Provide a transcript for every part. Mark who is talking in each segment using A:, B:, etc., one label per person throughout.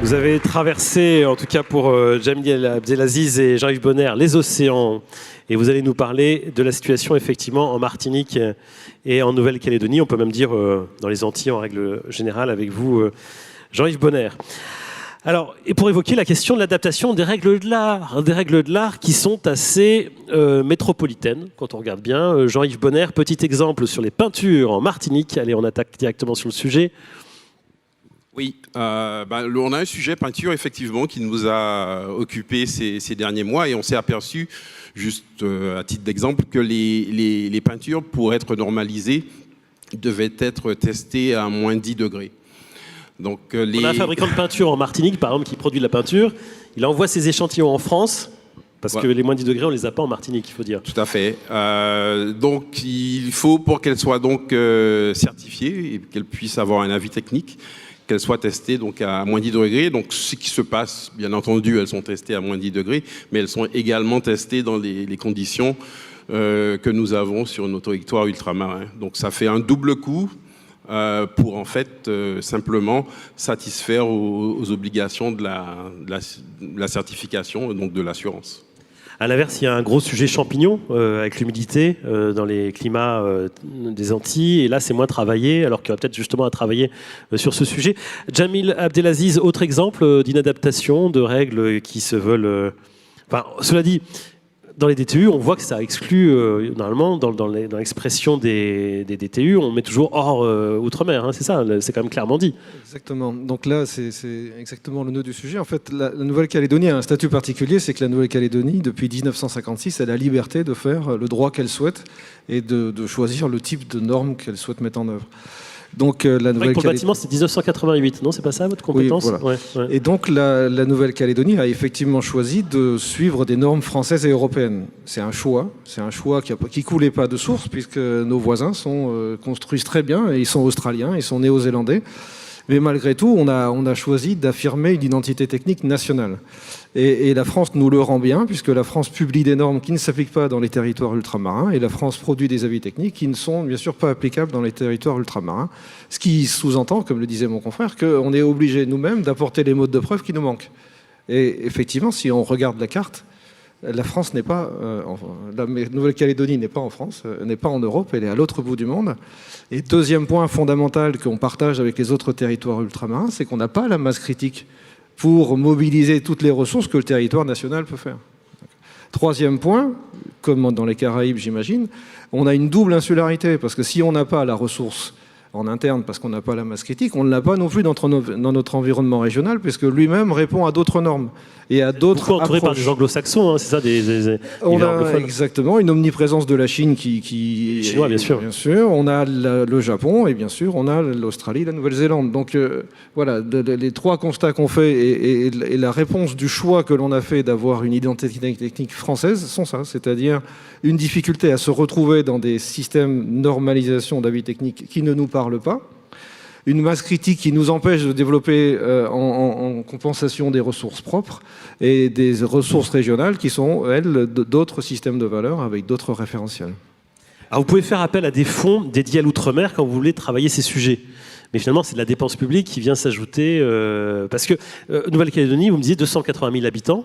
A: Vous avez traversé, en tout cas pour Jamil Abdelaziz et Jean-Yves Bonnaire, les océans. Et vous allez nous parler de la situation effectivement en Martinique et en Nouvelle-Calédonie. On peut même dire dans les Antilles en règle générale avec vous, Jean-Yves Bonnaire. Alors, et pour évoquer la question de l'adaptation des règles de l'art qui sont assez métropolitaines, quand on regarde bien. Jean-Yves Bonnaire, petit exemple sur les peintures en Martinique. Allez, on attaque directement sur le sujet.
B: Oui, on a un sujet peinture effectivement qui nous a occupé ces derniers mois et on s'est aperçu, juste à titre d'exemple, que les peintures, pour être normalisées, devaient être testées à moins 10 degrés. Donc,
A: on a un fabricant de peinture en Martinique, par exemple, qui produit de la peinture. Il envoie ses échantillons en France, parce que les moins 10 degrés, on ne les a pas en Martinique, il faut dire.
B: Tout à fait. Donc, il faut, pour qu'elles soient donc certifiées et qu'elles puissent avoir un avis technique, qu'elles soient testées donc à moins 10 degrés. Donc, ce qui se passe, bien entendu, elles sont testées à moins 10 degrés, mais elles sont également testées dans les conditions que nous avons sur nos territoires ultramarins. Donc, ça fait un double coup pour, en fait, simplement satisfaire aux obligations de la certification, donc de l'assurance.
A: À l'inverse, il y a un gros sujet champignon avec l'humidité dans les climats des Antilles. Et là, c'est moins travaillé, alors qu'il y aura peut-être justement à travailler sur ce sujet. Jamil Abdelaziz, autre exemple d'inadaptation, de règles qui se veulent... Enfin, cela dit, dans les DTU, on voit que ça exclut, normalement, dans l'expression des DTU, on met toujours hors outre-mer. Hein, c'est ça, c'est quand même clairement dit.
C: Exactement. Donc là, c'est exactement le nœud du sujet. En fait, la Nouvelle-Calédonie a un statut particulier, c'est que la Nouvelle-Calédonie, depuis 1956, elle a la liberté de faire le droit qu'elle souhaite et de choisir le type de normes qu'elle souhaite mettre en œuvre. Donc, la
A: pour le bâtiment, c'est 1988, non? C'est pas ça votre compétence?
C: Oui, voilà. Ouais. Et donc, la Nouvelle-Calédonie a effectivement choisi de suivre des normes françaises et européennes. C'est un choix qui coulait pas de source, puisque nos voisins construisent très bien, et ils sont australiens, ils sont néo-zélandais. Mais malgré tout, on a choisi d'affirmer une identité technique nationale. Et la France nous le rend bien, puisque la France publie des normes qui ne s'appliquent pas dans les territoires ultramarins, et la France produit des avis techniques qui ne sont bien sûr pas applicables dans les territoires ultramarins. Ce qui sous-entend, comme le disait mon confrère, qu'on est obligé nous-mêmes d'apporter les modes de preuve qui nous manquent. Et effectivement, si on regarde la carte, la France n'est pas, la Nouvelle-Calédonie n'est pas en France, n'est pas en Europe, elle est à l'autre bout du monde. Et deuxième point fondamental qu'on partage avec les autres territoires ultramarins, c'est qu'on n'a pas la masse critique pour mobiliser toutes les ressources que le territoire national peut faire. Troisième point, comme dans les Caraïbes j'imagine, on a une double insularité, parce que si on n'a pas la ressource en interne parce qu'on n'a pas la masse critique, on ne l'a pas non plus dans notre environnement régional, puisque lui-même répond à d'autres normes et à d'autres approches.
A: Entouré par des anglo-saxons, hein, c'est ça,
C: on a exactement une omniprésence de la Chine
A: Chinois, bien sûr.
C: Bien sûr, on a le Japon et bien sûr on a l'Australie, la Nouvelle-Zélande. Donc voilà, les trois constats qu'on fait et la réponse du choix que l'on a fait d'avoir une identité technique française sont ça, c'est-à-dire une difficulté à se retrouver dans des systèmes de normalisation d'avis techniques qui ne nous parlent pas, une masse critique qui nous empêche de développer en compensation des ressources propres et des ressources régionales qui sont, elles, d'autres systèmes de valeurs avec d'autres référentiels.
A: Alors vous pouvez faire appel à des fonds dédiés à l'outre-mer quand vous voulez travailler ces sujets. Mais finalement, c'est de la dépense publique qui vient s'ajouter. Parce que Nouvelle-Calédonie, vous me disiez 280 000 habitants.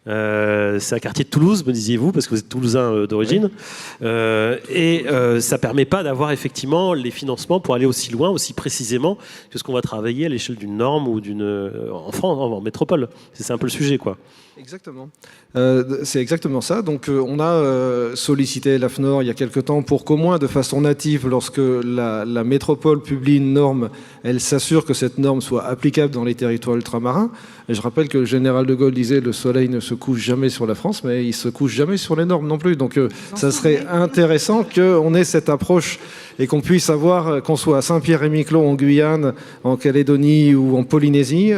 A: C'est un quartier de Toulouse, me disiez-vous, parce que vous êtes toulousain d'origine. Oui. Ça ne permet pas d'avoir effectivement les financements pour aller aussi loin, aussi précisément que ce qu'on va travailler à l'échelle d'une norme ou en France, en métropole. C'est un peu le sujet, quoi.
C: Exactement. C'est exactement ça. Donc on a sollicité l'AFNOR il y a quelque temps pour qu'au moins de façon native, lorsque la métropole publie une norme, elle s'assure que cette norme soit applicable dans les territoires ultramarins. Et je rappelle que le général de Gaulle disait « le soleil ne se couche jamais sur la France », mais il ne se couche jamais sur les normes non plus. Donc ça serait intéressant qu'on ait cette approche et qu'on puisse avoir, qu'on soit à Saint-Pierre-et-Miquelon en Guyane, en Calédonie ou en Polynésie,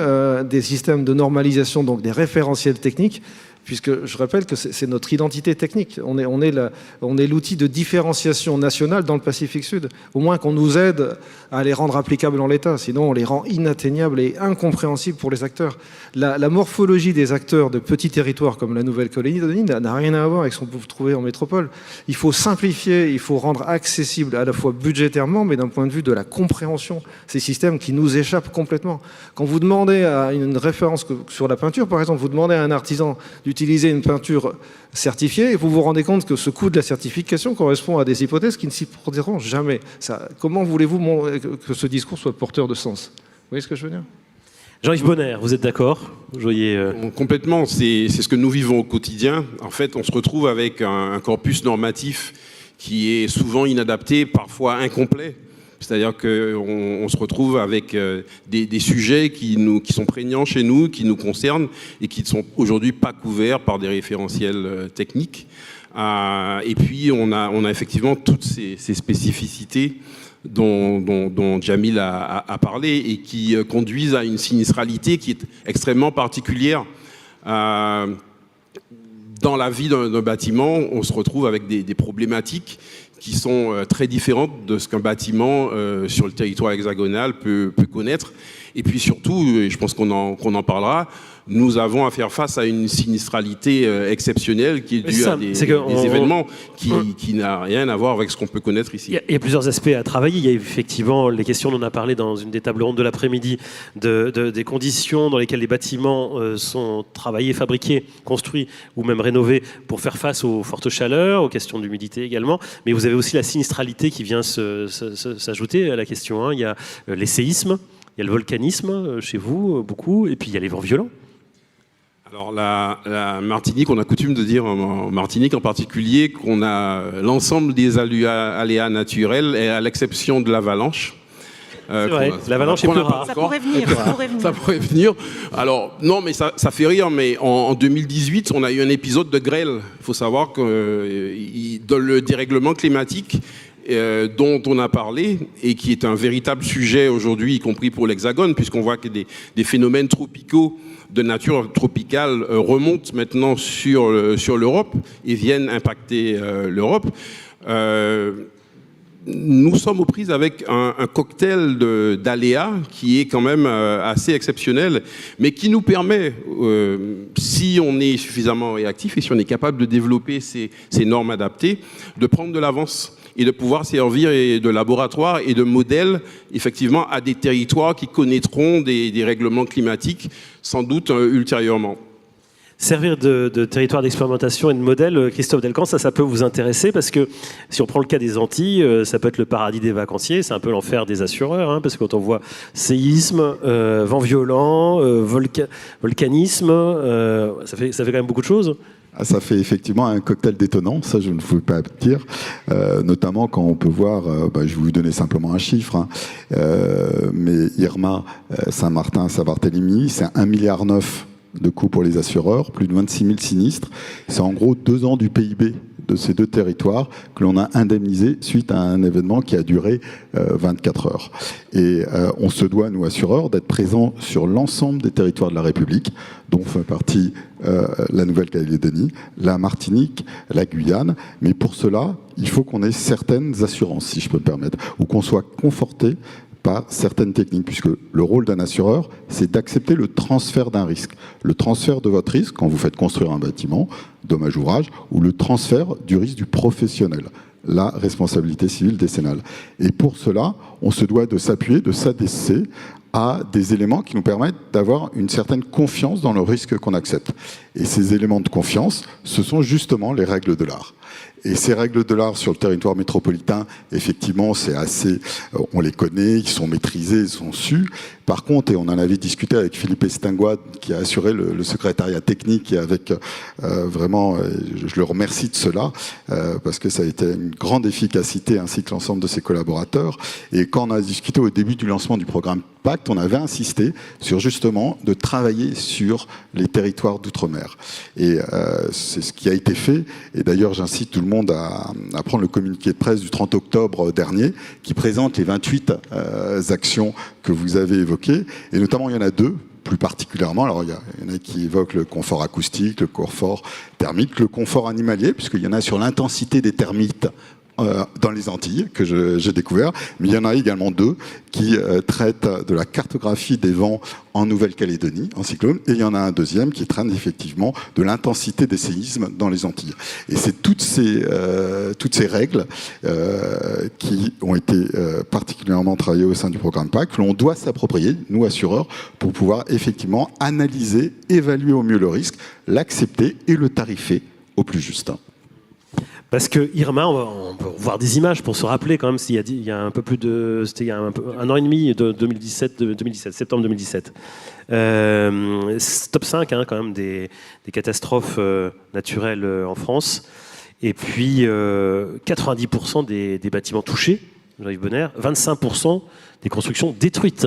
C: des systèmes de normalisation, donc des référentiels techniques puisque je rappelle que c'est notre identité technique. On est l'outil de différenciation nationale dans le Pacifique Sud. Au moins qu'on nous aide à les rendre applicables en l'état, sinon on les rend inatteignables et incompréhensibles pour les acteurs. La morphologie des acteurs de petits territoires comme la Nouvelle-Calédonie n'a rien à voir avec ce qu'on peut trouver en métropole. Il faut simplifier, il faut rendre accessible à la fois budgétairement, mais d'un point de vue de la compréhension, ces systèmes qui nous échappent complètement. Quand vous demandez à une référence sur la peinture, par exemple, vous demandez à un artisan d'utiliser une peinture certifiée et vous vous rendez compte que ce coût de la certification correspond à des hypothèses qui ne s'y produiront jamais. Comment voulez-vous que ce discours soit porteur de sens? Vous voyez ce que je veux dire?
A: Jean-Yves Bonner, vous êtes d'accord?
B: Complètement, c'est ce que nous vivons au quotidien. En fait, on se retrouve avec un corpus normatif qui est souvent inadapté, parfois incomplet. C'est-à-dire qu'on se retrouve avec des sujets qui sont prégnants chez nous, qui nous concernent et qui ne sont aujourd'hui pas couverts par des référentiels techniques. Et puis, on a effectivement toutes ces spécificités dont Djamil a parlé et qui conduisent à une sinistralité qui est extrêmement particulière. Dans la vie d'un bâtiment, on se retrouve avec des problématiques qui sont très différentes de ce qu'un bâtiment sur le territoire hexagonal peut connaître. Et puis surtout, et je pense qu'on en parlera, nous avons à faire face à une sinistralité exceptionnelle qui est due à des événements qui n'a rien à voir avec ce qu'on peut connaître ici.
A: Il y a plusieurs aspects à travailler. Il y a effectivement les questions dont on a parlé dans une des tables rondes de l'après-midi, des conditions dans lesquelles les bâtiments sont travaillés, fabriqués, construits ou même rénovés pour faire face aux fortes chaleurs, aux questions d'humidité également. Mais vous avez aussi la sinistralité qui vient s'ajouter à la question 1. Il y a les séismes, il y a le volcanisme chez vous, beaucoup, et puis il y a les vents violents.
B: Alors la Martinique, on a coutume de dire en Martinique en particulier qu'on a l'ensemble des aléas naturels, et à l'exception de l'avalanche.
A: C'est vrai, l'avalanche est plus rare.
D: Ça pourrait venir.
B: Ça pourrait venir. Alors, non, mais ça fait rire, mais en 2018, on a eu un épisode de grêle. Il faut savoir que dans le dérèglement climatique, dont on a parlé et qui est un véritable sujet aujourd'hui, y compris pour l'Hexagone, puisqu'on voit que des phénomènes tropicaux de nature tropicale remontent maintenant sur l'Europe et viennent impacter l'Europe. Nous sommes aux prises avec un cocktail d'aléas qui est quand même assez exceptionnel, mais qui nous permet, si on est suffisamment réactif et si on est capable de développer ces normes adaptées, de prendre de l'avance et de pouvoir servir de laboratoire et de modèle effectivement à des territoires qui connaîtront des règlements climatiques sans doute ultérieurement.
A: Servir de territoire d'expérimentation et de modèle, Christophe Delcamps, ça peut vous intéresser parce que si on prend le cas des Antilles, ça peut être le paradis des vacanciers, c'est un peu l'enfer des assureurs, hein, parce que quand on voit séisme, vent violent, volcanisme, ça fait quand même beaucoup de choses.
E: Ça fait effectivement un cocktail détonnant, ça je ne pouvais pas dire, notamment quand on peut voir, je vais vous donner simplement un chiffre, hein, mais Irma, Saint-Martin, Saint-Barthélemy, c'est 1,9 milliard de coûts pour les assureurs, plus de 26 000 sinistres, c'est en gros 2 ans du PIB de ces deux territoires que l'on a indemnisé suite à un événement qui a duré 24 heures. Et on se doit, nous assureurs, d'être présents sur l'ensemble des territoires de la République, dont fait partie la Nouvelle-Calédonie, la Martinique, la Guyane. Mais pour cela, il faut qu'on ait certaines assurances, si je peux me permettre, ou qu'on soit conforté par certaines techniques, puisque le rôle d'un assureur, c'est d'accepter le transfert d'un risque. Le transfert de votre risque, quand vous faites construire un bâtiment, dommage ouvrage, ou le transfert du risque du professionnel, la responsabilité civile décennale. Et pour cela, on se doit de s'appuyer, de s'adresser à des éléments qui nous permettent d'avoir une certaine confiance dans le risque qu'on accepte. Et ces éléments de confiance, ce sont justement les règles de l'art. Et ces règles de l'art sur le territoire métropolitain, effectivement, c'est assez, on les connaît, ils sont maîtrisés, ils sont sus. Par contre, et on en avait discuté avec Philippe Estingois, qui a assuré le secrétariat technique, et avec vraiment, je le remercie de cela, parce que ça a été une grande efficacité, ainsi que l'ensemble de ses collaborateurs. Et quand on a discuté au début du lancement du programme Pacte, on avait insisté sur justement de travailler sur les territoires d'outre-mer. Et c'est ce qui a été fait. Et d'ailleurs, j'incite tout le monde à prendre le communiqué de presse du 30 octobre dernier, qui présente les 28 actions que vous avez évoquées. Et notamment, il y en a 2 plus particulièrement, alors il y en a qui évoquent le confort acoustique, le confort thermique, le confort animalier, puisqu'il y en a sur l'intensité des termites dans les Antilles, que j'ai découvert, mais il y en a également 2 qui traitent de la cartographie des vents en Nouvelle-Calédonie, en cyclone, et il y en a un deuxième qui traite effectivement de l'intensité des séismes dans les Antilles. Et c'est toutes ces règles qui ont été particulièrement travaillées au sein du programme PAC, que l'on doit s'approprier, nous assureurs, pour pouvoir effectivement analyser, évaluer au mieux le risque, l'accepter et le tarifer au plus juste.
A: Parce que Irma, on peut voir des images pour se rappeler quand même, il y a un peu plus de... C'était il y a un an et demi, de 2017, septembre 2017. Top 5 hein, quand même des catastrophes naturelles en France. Et puis 90% des bâtiments touchés, Jean-Yves Bonner, 25% des constructions détruites.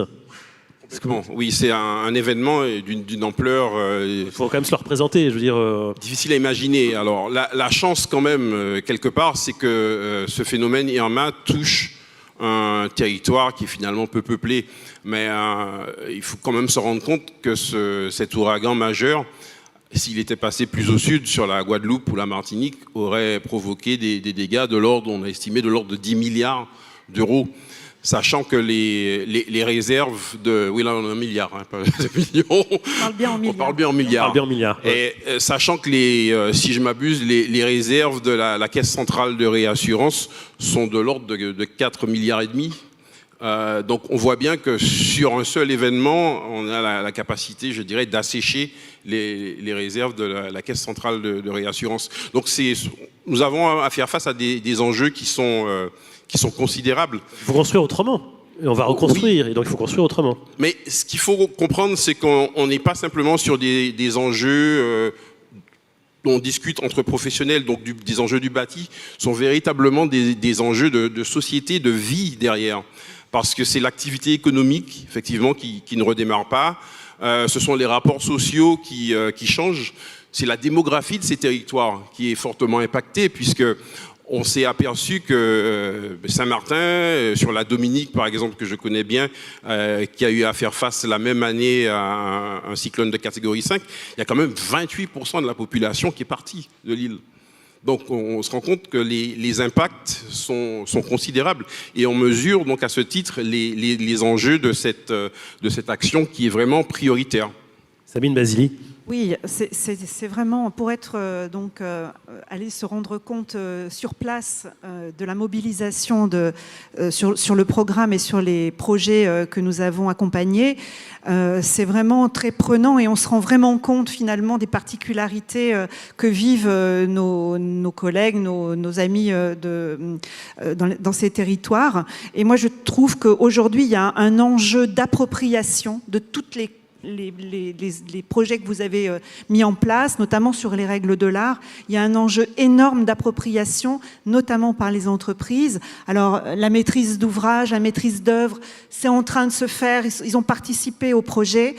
B: Oui, c'est un événement d'une ampleur...
A: Il faut quand même se le représenter, je veux dire...
B: Difficile à imaginer. Alors, la chance quand même, quelque part, c'est que ce phénomène Irma touche un territoire qui est finalement peu peuplé. Mais il faut quand même se rendre compte que cet ouragan majeur, s'il était passé plus au sud, sur la Guadeloupe ou la Martinique, aurait provoqué des dégâts de l'ordre, on a estimé, de l'ordre de 10 milliards d'euros. Sachant que les réserves de... Oui, là, on a 1 milliard, hein, pas 2 millions.
D: On parle bien en milliards.
B: On parle bien en milliards.
A: On parle bien en milliards.
B: Et sachant que, si je m'abuse, les réserves de la Caisse centrale de réassurance sont de l'ordre de 4 milliards et demi. Donc, on voit bien que sur un seul événement, on a la capacité, je dirais, d'assécher les réserves de la Caisse centrale de réassurance. Donc, nous avons à faire face à des enjeux qui sont considérables.
A: Il faut construire autrement. Et on va reconstruire, oui. Et donc il faut construire autrement.
B: Mais ce qu'il faut comprendre, c'est qu'on n'est pas simplement sur des enjeux dont on discute entre professionnels, donc des enjeux du bâti, sont véritablement des enjeux de société, de vie derrière. Parce que c'est l'activité économique, effectivement, qui ne redémarre pas. Ce sont les rapports sociaux qui changent. C'est la démographie de ces territoires qui est fortement impactée, puisque on s'est aperçu que Saint-Martin, sur la Dominique par exemple, que je connais bien, qui a eu à faire face la même année à un cyclone de catégorie 5, il y a quand même 28% de la population qui est partie de l'île. Donc on se rend compte que les impacts sont considérables et on mesure donc à ce titre les enjeux de cette action qui est vraiment prioritaire.
A: Sabine Basili.
D: Oui, c'est vraiment pour être aller se rendre compte sur place de la mobilisation sur le programme et sur les projets que nous avons accompagnés. C'est vraiment très prenant et on se rend vraiment compte finalement des particularités que vivent nos collègues, nos amis dans ces territoires. Et moi, je trouve qu'aujourd'hui, il y a un enjeu d'appropriation de toutes les projets que vous avez mis en place, notamment sur les règles de l'art. Il y a un enjeu énorme d'appropriation, notamment par les entreprises. Alors, la maîtrise d'ouvrage, la maîtrise d'œuvre, c'est en train de se faire. Ils ont participé au projet.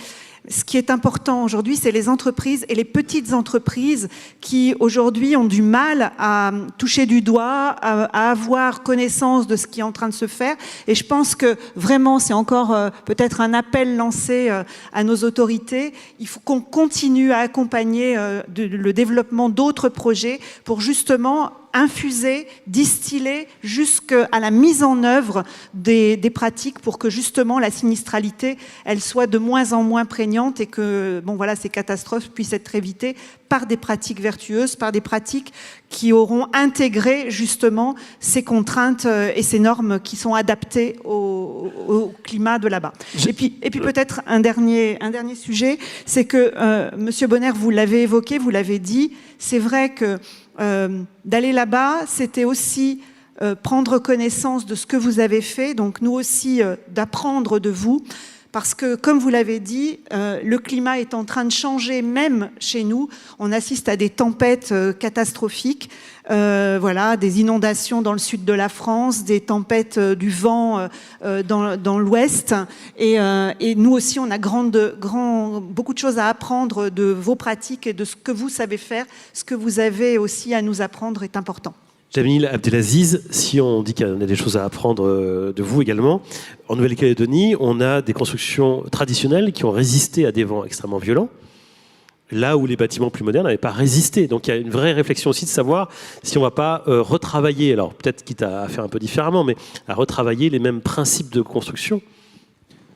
D: Ce qui est important aujourd'hui, c'est les entreprises et les petites entreprises qui aujourd'hui ont du mal à toucher du doigt, à avoir connaissance de ce qui est en train de se faire. Et je pense que vraiment, c'est encore peut-être un appel lancé à nos autorités. Il faut qu'on continue à accompagner le développement d'autres projets pour justement infuser, distiller jusqu'à la mise en œuvre des pratiques pour que justement la sinistralité, elle soit de moins en moins prégnante et que ces catastrophes puissent être évitées par des pratiques vertueuses, par des pratiques qui auront intégré justement ces contraintes et ces normes qui sont adaptées au climat de là-bas. Et puis peut-être un dernier sujet, c'est que Monsieur Bonner, vous l'avez évoqué, vous l'avez dit, c'est vrai que d'aller là-bas, c'était aussi prendre connaissance de ce que vous avez fait, donc nous aussi d'apprendre de vous, parce que comme vous l'avez dit, le climat est en train de changer même chez nous. On assiste à des tempêtes catastrophiques, des inondations dans le sud de la France, des tempêtes du vent dans l'ouest, et nous aussi on a beaucoup de choses à apprendre de vos pratiques et de ce que vous savez faire. Ce que vous avez aussi à nous apprendre est important.
A: Jamil Abdelaziz, si on dit qu'il y a des choses à apprendre de vous également, en Nouvelle-Calédonie, on a des constructions traditionnelles qui ont résisté à des vents extrêmement violents, là où les bâtiments plus modernes n'avaient pas résisté. Donc il y a une vraie réflexion aussi de savoir si on ne va pas retravailler, alors peut-être quitte à faire un peu différemment, mais à retravailler les mêmes principes de construction.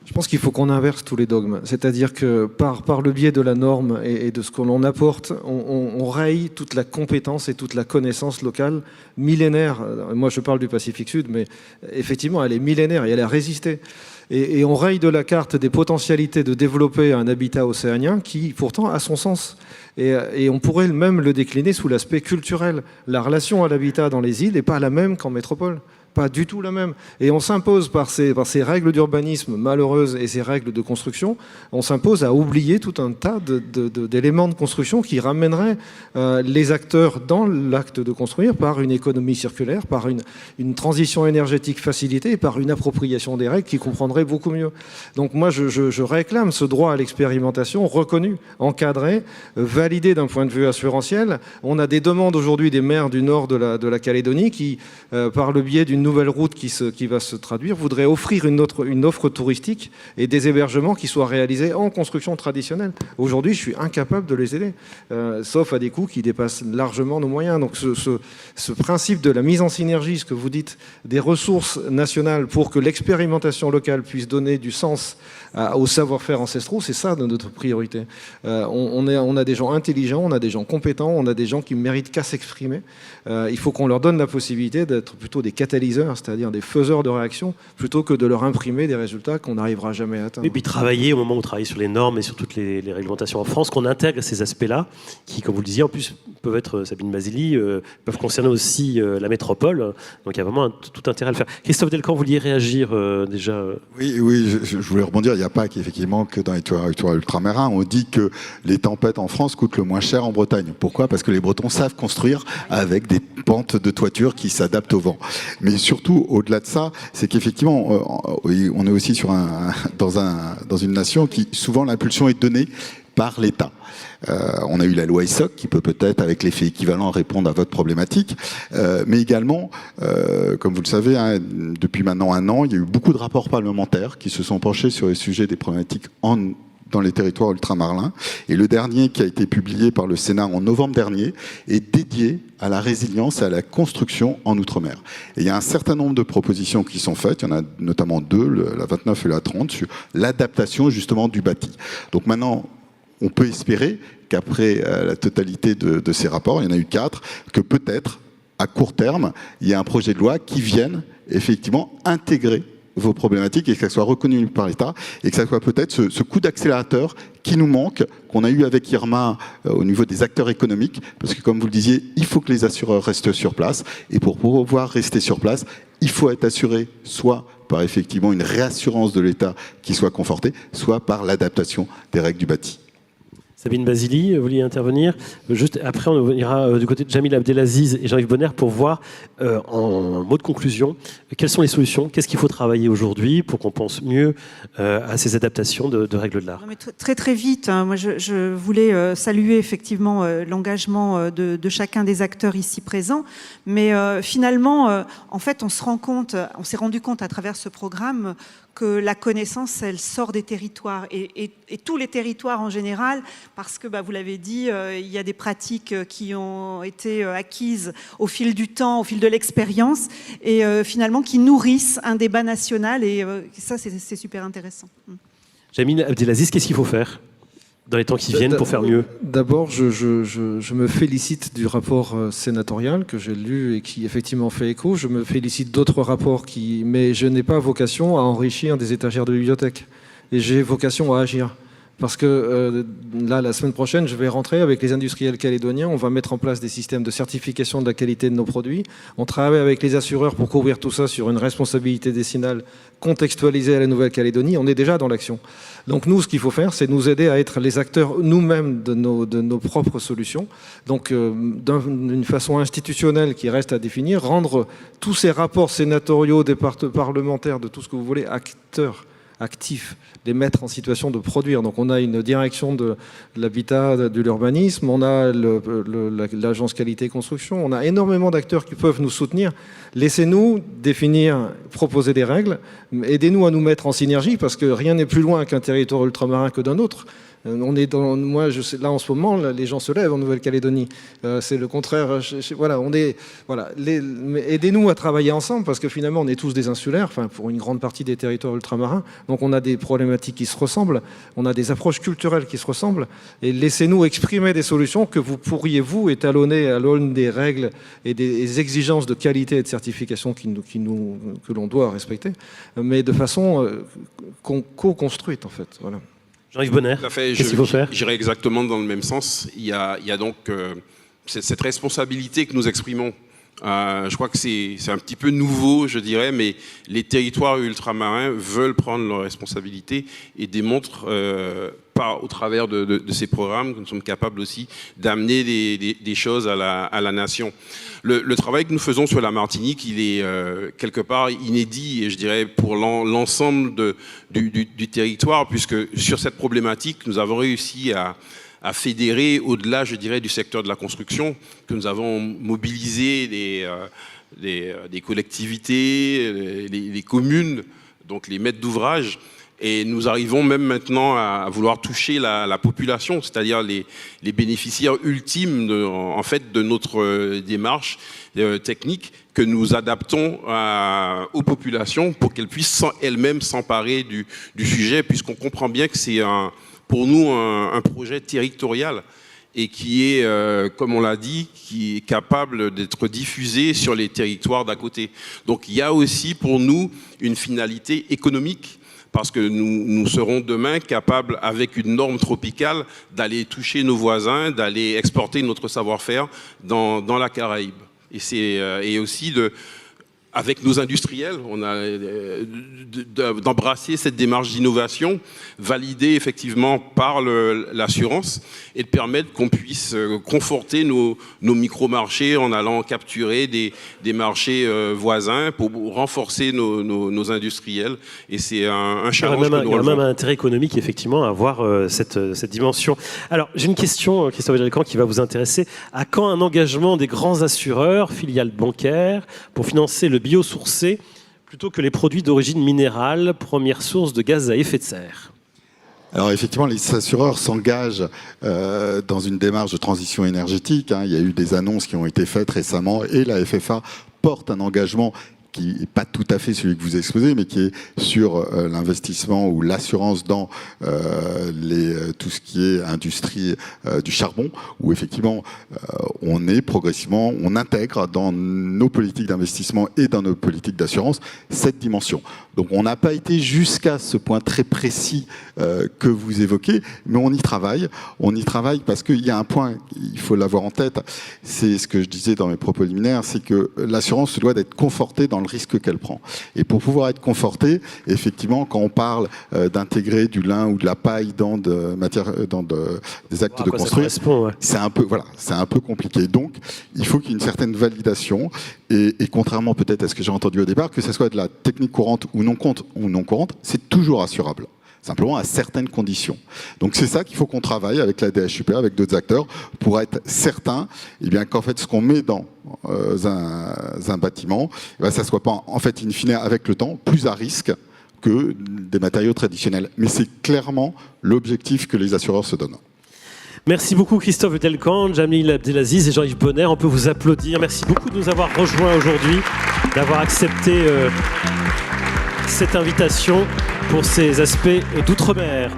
C: Je pense qu'il faut qu'on inverse tous les dogmes. C'est-à-dire que par le biais de la norme et de ce que l'on apporte, on raye toute la compétence et toute la connaissance locale millénaire. Moi, je parle du Pacifique Sud, mais effectivement, elle est millénaire et elle a résisté. Et on raye de la carte des potentialités de développer un habitat océanien qui, pourtant, a son sens. Et on pourrait même le décliner sous l'aspect culturel. La relation à l'habitat dans les îles n'est pas la même qu'en métropole. Pas du tout la même. Et on s'impose par ces règles d'urbanisme malheureuses et ces règles de construction, on s'impose à oublier tout un tas d'éléments de construction qui ramèneraient les acteurs dans l'acte de construire par une économie circulaire, par une transition énergétique facilitée et par une appropriation des règles qui comprendraient beaucoup mieux. Donc moi, je réclame ce droit à l'expérimentation reconnu, encadré, validé d'un point de vue assurantiel. On a des demandes aujourd'hui des maires du nord de la Calédonie qui, par le biais d'une nouvelle route qui va se traduire, voudrait offrir une offre touristique et des hébergements qui soient réalisés en construction traditionnelle. Aujourd'hui, je suis incapable de les aider, sauf à des coûts qui dépassent largement nos moyens. Donc ce principe de la mise en synergie, ce que vous dites, des ressources nationales pour que l'expérimentation locale puisse donner du sens aux savoir-faire ancestraux, c'est ça notre priorité. On a des gens intelligents, on a des gens compétents, on a des gens qui méritent qu'à s'exprimer. Il faut qu'on leur donne la possibilité d'être plutôt des catalyseurs, c'est-à-dire des faiseurs de réaction, plutôt que de leur imprimer des résultats qu'on n'arrivera jamais à atteindre.
A: Et puis travailler, au moment où on travaille sur les normes et sur toutes les réglementations en France, qu'on intègre ces aspects-là, qui, comme vous le disiez, en plus peuvent être, Sabine Basili, peuvent concerner aussi la métropole. Donc il y a vraiment tout intérêt à le faire. Christophe Delcamp, vous vouliez réagir déjà
E: Oui, je voulais rebondir. Il n'y a pas qu'effectivement que dans les territoires ultramarins, on dit que les tempêtes en France coûtent le moins cher en Bretagne. Pourquoi ? Parce que les Bretons savent construire avec des pentes de toiture qui s'adaptent au vent. Mais surtout, au-delà de ça, c'est qu'effectivement, on est aussi dans une nation qui, souvent, l'impulsion est donnée par l'État. On a eu la loi ESSOC qui peut-être, avec l'effet équivalent, répondre à votre problématique. Mais également, comme vous le savez, hein, depuis maintenant 1 an, il y a eu beaucoup de rapports parlementaires qui se sont penchés sur les sujets des problématiques dans les territoires ultramarins. Et le dernier, qui a été publié par le Sénat en novembre dernier, est dédié à la résilience et à la construction en Outre-mer. Et il y a un certain nombre de propositions qui sont faites, il y en a notamment 2, la 29 et la 30, sur l'adaptation justement du bâti. Donc maintenant, on peut espérer qu'après la totalité de ces rapports, il y en a eu 4, que peut-être, à court terme, il y a un projet de loi qui vienne effectivement intégrer vos problématiques et que ça soit reconnu par l'État et que ça soit peut-être ce coup d'accélérateur qui nous manque, qu'on a eu avec Irma au niveau des acteurs économiques, parce que comme vous le disiez, il faut que les assureurs restent sur place et pour pouvoir rester sur place, il faut être assuré soit par effectivement une réassurance de l'État qui soit confortée, soit par l'adaptation des règles du bâti.
A: Sabine Basili, vous vouliez intervenir. Juste après, on ira du côté de Jamil Abdelaziz et Jean-Yves Bonner pour voir, en mot de conclusion, quelles sont les solutions, qu'est-ce qu'il faut travailler aujourd'hui pour qu'on pense mieux à ces adaptations de règles de l'art.
D: Très très vite, hein, moi je voulais saluer effectivement l'engagement de chacun des acteurs ici présents, mais finalement, en fait, on s'est rendu compte à travers ce programme que la connaissance, elle sort des territoires et tous les territoires en général, parce que vous l'avez dit, il y a des pratiques qui ont été acquises au fil du temps, au fil de l'expérience, et finalement qui nourrissent un débat national, et ça c'est super intéressant.
A: Jamil Abdelaziz, qu'est-ce qu'il faut faire dans les temps qui viennent pour faire mieux?
C: D'abord, je me félicite du rapport sénatorial que j'ai lu et qui effectivement fait écho. Je me félicite d'autres rapports mais je n'ai pas vocation à enrichir des étagères de bibliothèque. Et j'ai vocation à agir. Parce que là, la semaine prochaine, je vais rentrer avec les industriels calédoniens. On va mettre en place des systèmes de certification de la qualité de nos produits. On travaille avec les assureurs pour couvrir tout ça sur une responsabilité décennale contextualisée à la Nouvelle-Calédonie. On est déjà dans l'action. Donc nous, ce qu'il faut faire, c'est nous aider à être les acteurs nous-mêmes de nos propres solutions. Donc d'une façon institutionnelle qui reste à définir, rendre tous ces rapports sénatoriaux, des parlementaires, de tout ce que vous voulez, acteurs actifs, les mettre en situation de produire. Donc on a une direction de l'habitat, de l'urbanisme, on a l'agence qualité construction, on a énormément d'acteurs qui peuvent nous soutenir. Laissez-nous définir, proposer des règles, aidez-nous à nous mettre en synergie, parce que rien n'est plus loin qu'un territoire ultramarin que d'un autre. On est dans, moi, je sais, là en ce moment, là, les gens se lèvent en Nouvelle-Calédonie. C'est le contraire. Voilà, aidez-nous à travailler ensemble, parce que finalement, on est tous des insulaires, enfin, pour une grande partie des territoires ultramarins. Donc, on a des problématiques qui se ressemblent, on a des approches culturelles qui se ressemblent, et laissez-nous exprimer des solutions que vous pourriez, vous, étalonner à l'aune des règles et des exigences de qualité et de certification que l'on doit respecter, mais de façon co-construite, en fait. Voilà.
A: Jean-Yves Bonner, qu'est-ce qu'il faut faire ?
B: J'irai exactement dans le même sens. Il y a donc cette responsabilité que nous exprimons. Je crois que c'est un petit peu nouveau, je dirais, mais les territoires ultramarins veulent prendre leurs responsabilités et démontrent au travers de ces programmes que nous sommes capables aussi d'amener des choses à la nation. Le travail que nous faisons sur la Martinique, il est quelque part inédit, et je dirais pour l'ensemble du territoire, puisque sur cette problématique, nous avons réussi à fédérer au-delà, je dirais, du secteur de la construction, que nous avons mobilisé des collectivités, les communes, donc les maîtres d'ouvrage. Et nous arrivons même maintenant à vouloir toucher la population, c'est-à-dire les bénéficiaires ultimes de notre démarche technique que nous adaptons aux populations pour qu'elles puissent elles-mêmes s'emparer du sujet, puisqu'on comprend bien que c'est pour nous un projet territorial et qui est, comme on l'a dit, qui est capable d'être diffusé sur les territoires d'à côté. Donc il y a aussi pour nous une finalité économique, parce que nous serons demain capables, avec une norme tropicale, d'aller toucher nos voisins, d'aller exporter notre savoir-faire dans la Caraïbe. Et aussi avec nos industriels, on a d'embrasser cette démarche d'innovation, validée effectivement par l'assurance, et de permettre qu'on puisse conforter nos micro-marchés en allant capturer des marchés voisins pour renforcer nos industriels. Et c'est un challenge que nous relevons.
A: Il y a même un intérêt économique, effectivement, à avoir cette dimension. Alors, j'ai une question, Christophe Delcan, qui va vous intéresser. À quand un engagement des grands assureurs, filiales bancaires, pour financer le biosourcé plutôt que les produits d'origine minérale, première source de gaz à effet de serre ?
E: Alors effectivement, les assureurs s'engagent dans une démarche de transition énergétique. Il y a eu des annonces qui ont été faites récemment et la FFA porte un engagement qui n'est pas tout à fait celui que vous exposez, mais qui est sur l'investissement ou l'assurance dans tout ce qui est industrie du charbon, où effectivement on intègre dans nos politiques d'investissement et dans nos politiques d'assurance cette dimension. Donc on n'a pas été jusqu'à ce point très précis que vous évoquez, mais on y travaille. On y travaille parce qu'il y a un point, il faut l'avoir en tête, c'est ce que je disais dans mes propos liminaires, c'est que l'assurance se doit d'être confortée dans le risque qu'elle prend. Et pour pouvoir être confortée, effectivement, quand on parle d'intégrer du lin ou de la paille dans des actes de construction, c'est un peu compliqué. Donc, il faut qu'il y ait une certaine validation. Et contrairement peut-être à ce que j'ai entendu au départ, que ce soit de la technique courante ou non courante, c'est toujours assurable. Simplement à certaines conditions. Donc c'est ça qu'il faut qu'on travaille avec la DHUP, avec d'autres acteurs, pour être certain qu'en fait ce qu'on met dans un bâtiment, ça ne soit pas en fait in fine avec le temps plus à risque que des matériaux traditionnels. Mais c'est clairement l'objectif que les assureurs se donnent.
A: Merci beaucoup Christophe Delcan, Jamil Abdelaziz et Jean-Yves Bonner. On peut vous applaudir. Merci beaucoup de nous avoir rejoints aujourd'hui, d'avoir accepté cette invitation pour ces aspects d'outre-mer.